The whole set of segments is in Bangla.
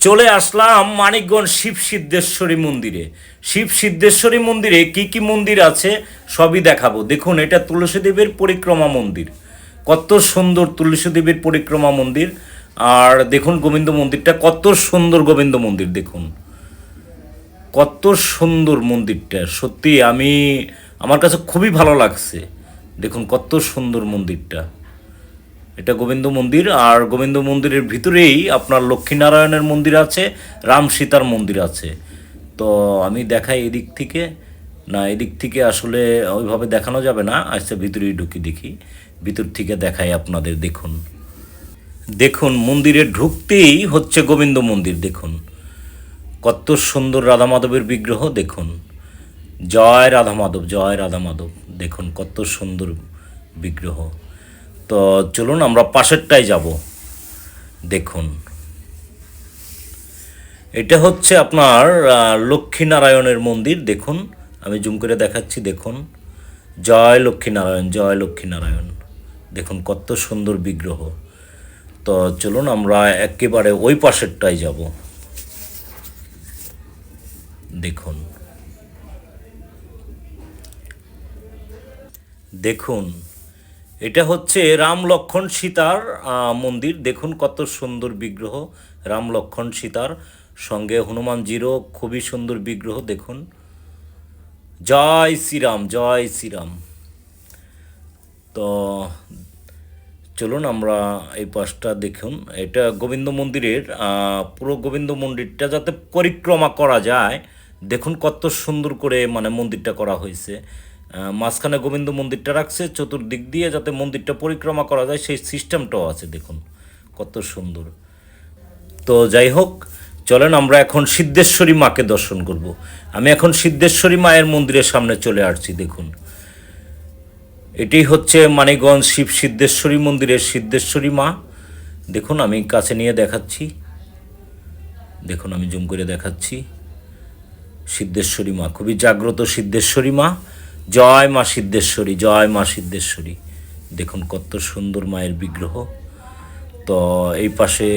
চলে আসলাম মানিকগঞ্জ শিব সিদ্ধেশ্বরী মন্দিরে। শিব সিদ্ধেশ্বরী মন্দিরে কি কি মন্দির আছে সবই দেখাবো। দেখুন, এটা তুলসী দেবীর পরিক্রমা মন্দির। কত সুন্দর তুলসী দেবীর পরিক্রমা মন্দির। আর দেখুন গোবিন্দ মন্দিরটা কত সুন্দর। গোবিন্দ মন্দির দেখুন কত সুন্দর মন্দিরটা। সত্যি আমার কাছে খুবই ভালো লাগছে। দেখুন কত সুন্দর মন্দিরটা। এটা গোবিন্দ মন্দির। আর গোবিন্দ মন্দিরের ভিতরেই আপনার লক্ষ্মীনারায়ণের মন্দির আছে, রাম সীতার মন্দির আছে। তো আমি দেখাই এদিক থেকে। না, এদিক থেকে আসলে ওইভাবে দেখানো যাবে না। আচ্ছা, ভিতরেই ঢুকি, দেখি ভিতর থেকে দেখাই আপনাদের। দেখুন দেখুন মন্দিরে ঢুকতেই হচ্ছে গোবিন্দ মন্দির। দেখুন কত সুন্দর রাধা মাধবের বিগ্রহ। দেখুন, জয় রাধা মাধব, জয় রাধা মাধব। দেখুন কত সুন্দর বিগ্রহ। তো চলুন আমরা পাশেরটায় যাব। দেখুন, এটা হচ্ছে আপনার লক্ষ্মীনারায়ণের মন্দির। দেখুন, আমি জুম করে দেখাচ্ছি। দেখুন, জয় লক্ষ্মীনারায়ণ, জয় লক্ষ্মীনারায়ণ। দেখুন কত সুন্দর বিগ্রহ। তো চলুন আমরা একেবারে ওই পাশেরটায় যাব। দেখুন দেখুন এটা হচ্ছে রাম লক্ষ্মণ সীতার মন্দির। দেখুন কত সুন্দর বিগ্রহ। রাম লক্ষ্মণ সীতার সঙ্গে হনুমানজিরও খুবই সুন্দর বিগ্রহ। দেখুন, জয় শ্রীরাম, জয় শ্রীরাম। তো চলুন আমরা এই পাশটা দেখুন। এটা গোবিন্দ মন্দিরের পুরো গোবিন্দ মন্দিরটা যাতে পরিক্রমা করা যায়, দেখুন কত সুন্দর করে মানে মন্দিরটা করা হয়েছে। মাঝখানে গোবিন্দ মন্দিরটা রাখছে, চতুর্দিক দিয়ে যাতে মন্দিরটা পরিক্রমা করা যায় সেই সিস্টেমটাও আছে। দেখুন কত সুন্দর। তো যাই হোক, চলেন আমরা এখন সিদ্ধেশ্বরী মাকে দর্শন করব। আমি এখন সিদ্ধেশ্বরী মায়ের মন্দিরের সামনে চলে আসছি। দেখুন, এটি হচ্ছে মানিকগঞ্জ শিব সিদ্ধেশ্বরী মন্দিরের সিদ্ধেশ্বরী মা। দেখুন আমি কাছে নিয়ে দেখাচ্ছি। দেখুন আমি জুম করে দেখাচ্ছি। সিদ্ধেশ্বরী মা, খুবই জাগ্রত সিদ্ধেশ্বরী মা। জয় মা সিদ্ধেশ্বরী, জয় মা সিদ্ধেশ্বরী। দেখুন কত সুন্দর মায়ের বিগ্রহ। তো এই পাশে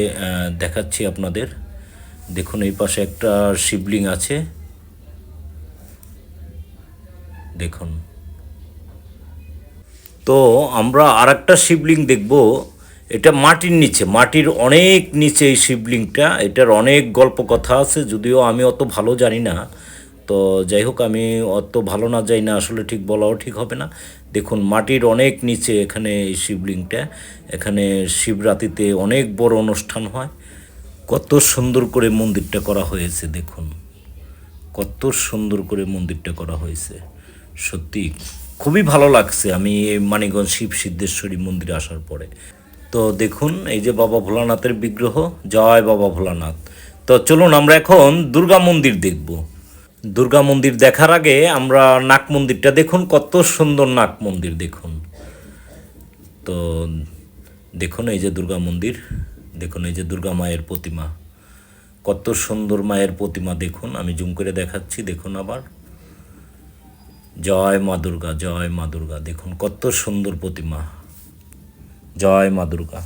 দেখাচ্ছি আপনাদের। দেখুন এই পাশে একটা শিবলিঙ্গ আছে। দেখুন, তো আমরা আর একটা শিবলিঙ্গ দেখব। এটা মাটির নিচে, মাটির অনেক নিচে এই শিবলিঙ্গটা। এটার অনেক গল্প কথা আছে, যদিও আমি অত ভালো জানি না। তো যাই হোক, আমি অত ভালো না যাই না আসলে, ঠিক বলাও ঠিক হবে না। দেখুন মাটির অনেক নিচে এখানে এই শিবলিঙ্গটা। এখানে শিবরাত্রিতে অনেক বড় অনুষ্ঠান হয়। কত সুন্দর করে মন্দিরটা করা হয়েছে। দেখুন কত সুন্দর করে মন্দিরটা করা হয়েছে। সত্যি খুবই ভালো লাগছে আমি এই মানিকগঞ্জ শিব সিদ্ধেশ্বরী মন্দিরে আসার পরে। তো দেখুন এই যে বাবা ভোলানাথের বিগ্রহ। জয় বাবা ভোলানাথ। তো চলুন আমরা এখন দুর্গা মন্দির দেখব। দুর্গা মন্দির দেখার আগে আমরা নাগ মন্দিরটা দেখুন, কত সুন্দর নাগ মন্দির। দেখুন, তো দেখুন এই যে দুর্গা মন্দির। দেখুন এই যে দুর্গা মায়ের প্রতিমা, কত সুন্দর মায়ের প্রতিমা। দেখুন আমি জুম করে দেখাচ্ছি। দেখুন আবার, জয় মা দুর্গা, জয় মা দুর্গা। দেখুন কত সুন্দর প্রতিমা। জয় মা দুর্গা।